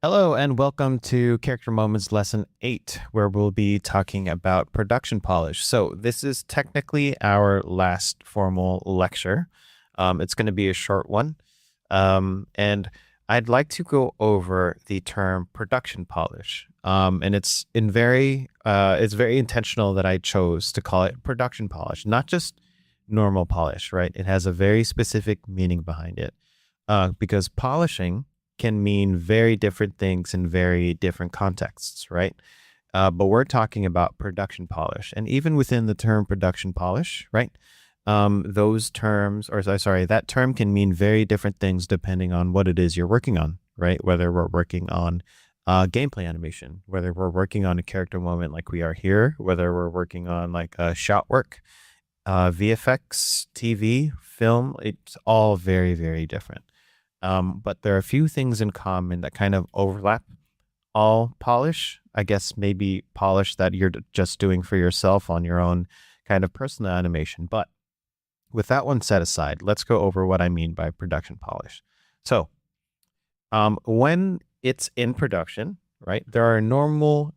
Hello and welcome to Character Moments Lesson 8, where we'll be talking about production polish. So, this is technically our last formal lecture. It's going to be a short one. And I'd like to go over the term production polish. And it's very intentional that I chose to call it production polish, not just normal polish, right? It has a very specific meaning behind it. Because polishing can mean very different things in very different contexts, right? But we're talking about production polish. And even within the term production polish, right? Those terms, that term can mean very different things depending on what it is you're working on, right? Whether we're working on gameplay animation, whether we're working on a character moment like we are here, whether we're working on like shot work, VFX, TV, film, it's all very, very different. But there are a few things in common that kind of overlap all polish. I guess maybe polish that you're just doing for yourself on your own kind of personal animation. But with that one set aside, let's go over what I mean by production polish. So, when it's in production, right, there are normally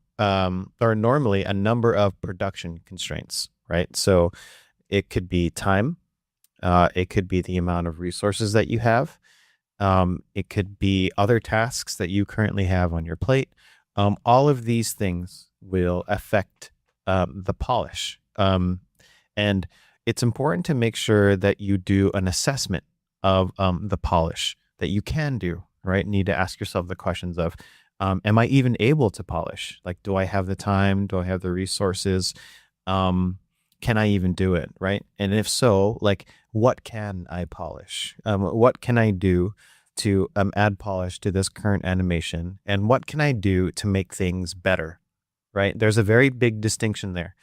a number of production constraints, right? So it could be time, it could be the amount of resources that you have, it could be other tasks that you currently have on your plate. All of these things will affect the polish. And it's important to make sure that you do an assessment of the polish that you can do, right? Need to ask yourself the questions of, am I even able to polish? Like, do I have the time? Do I have the resources? Can I even do it, right? And if so, like, what can I polish? What can I do to add polish to this current animation? And what can I do to make things better, right? There's a very big distinction there.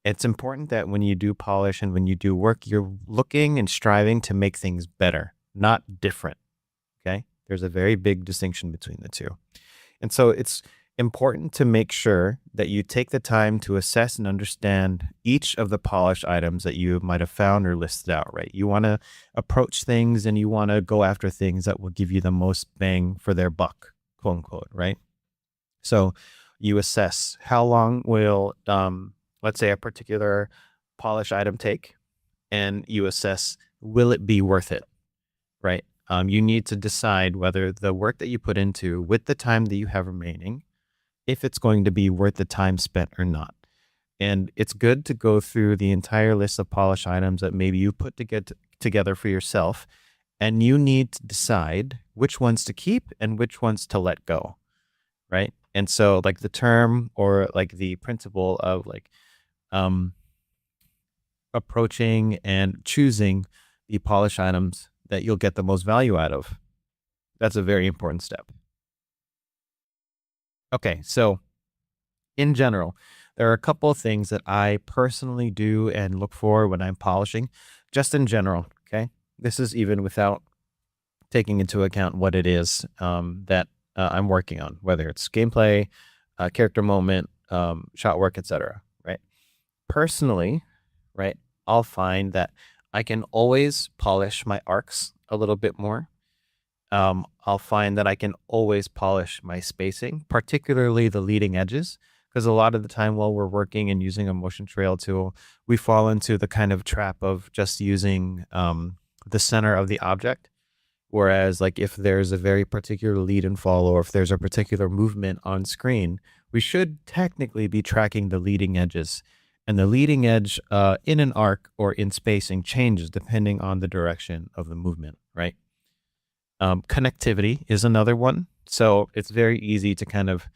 It's important that when you do polish and when you do work, you're looking and striving to make things better, not different, okay? There's a very big distinction between the two. And so it's important to make sure that you take the time to assess and understand each of the polished items that you might have found or listed out, right? You want to approach things and you want to go after things that will give you the most bang for their buck, quote unquote, right? So you assess how long will, let's say, a particular polish item take, and you assess, will it be worth it, right? You need to decide whether the work that you put into with the time that you have remaining, if it's going to be worth the time spent or not. And it's good to go through the entire list of polish items that maybe you put to get together for yourself, and you need to decide which ones to keep and which ones to let go, right? And so like the term or like the principle of like approaching and choosing the polish items that you'll get the most value out of, that's a very important step. Okay, so in general, there are a couple of things that I personally do and look for when I'm polishing, just in general. Okay, this is even without taking into account what it is that I'm working on, whether it's gameplay, character moment, shot work, etc. Right? Personally, right, I'll find that I can always polish my arcs a little bit more. I'll find that I can always polish my spacing, particularly the leading edges, because a lot of the time while we're working and using a motion trail tool, we fall into the kind of trap of just using the center of the object. Whereas, like, if there's a very particular lead and follow, or if there's a particular movement on screen, we should technically be tracking the leading edges. And the leading edge in an arc or in spacing changes depending on the direction of the movement, right? Connectivity is another one. So it's very easy to kind of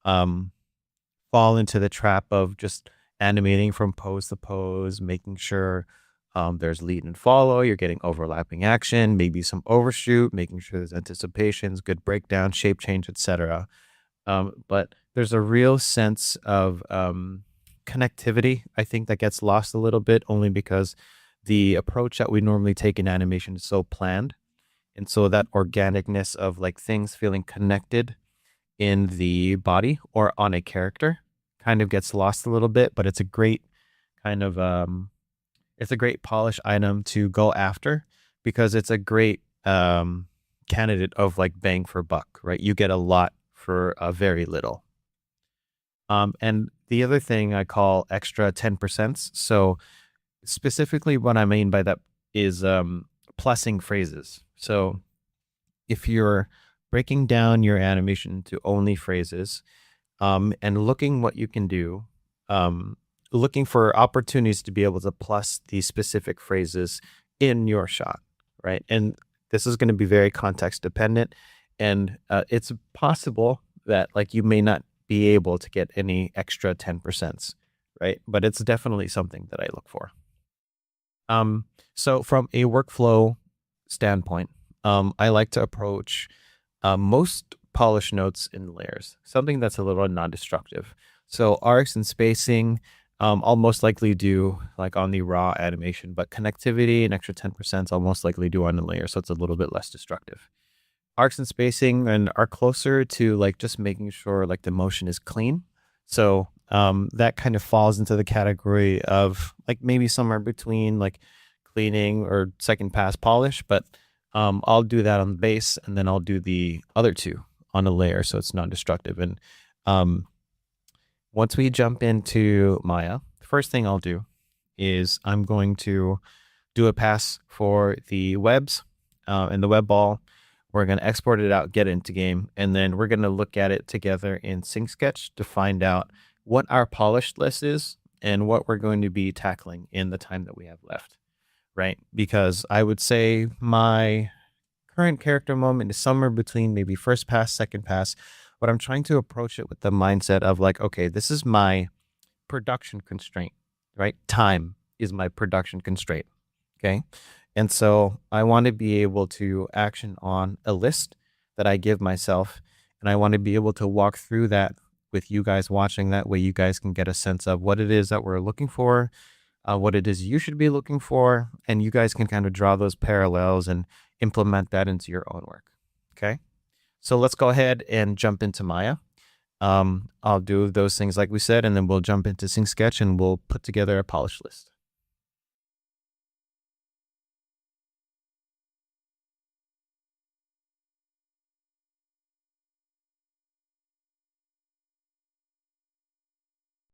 fall into the trap of just animating from pose to pose, making sure there's lead and follow, you're getting overlapping action, maybe some overshoot, making sure there's anticipations, good breakdown, shape change, etc. But there's a real sense of connectivity, I think, that gets lost a little bit only because the approach that we normally take in animation is so planned. And so that organicness of like things feeling connected in the body or on a character kind of gets lost a little bit, but it's a great kind of it's a great polish item to go after because it's a great candidate of like bang for buck, right? You get a lot for very little. And the other thing I call extra 10%. So specifically what I mean by that is plussing phrases. So if you're breaking down your animation to only phrases, and looking what you can do, looking for opportunities to be able to plus these specific phrases in your shot, right? And this is going to be very context dependent, and it's possible that like you may not be able to get any extra 10%, right? But it's definitely something that I look for. So from a workflow standpoint, I like to approach most polish notes in layers, something that's a little non-destructive. So arcs and spacing, I'll most likely do like on the raw animation, but connectivity, an extra 10%, I'll most likely do on the layer, so it's a little bit less destructive. Arcs and spacing and are closer to like just making sure like the motion is clean. So that kind of falls into the category of like maybe somewhere between like cleaning or second pass polish, but I'll do that on the base, and then I'll do the other two on a layer, so it's non-destructive. And once we jump into Maya, the first thing I'll do is I'm going to do a pass for the webs and the web ball. We're going to export it out, get it into game, and then we're going to look at it together in SyncSketch to find out what our polished list is and what we're going to be tackling in the time that we have left, right? Because I would say my current character moment is somewhere between maybe first pass, second pass, but I'm trying to approach it with the mindset of like, okay, this is my production constraint, right? Time is my production constraint, okay? And so I want to be able to action on a list that I give myself, and I want to be able to walk through that with you guys watching. That way you guys can get a sense of what it is that we're looking for, what it is you should be looking for, and you guys can kind of draw those parallels and implement that into your own work. Okay, so let's go ahead and jump into Maya. I'll do those things like we said, and then we'll jump into SyncSketch and we'll put together a polish list.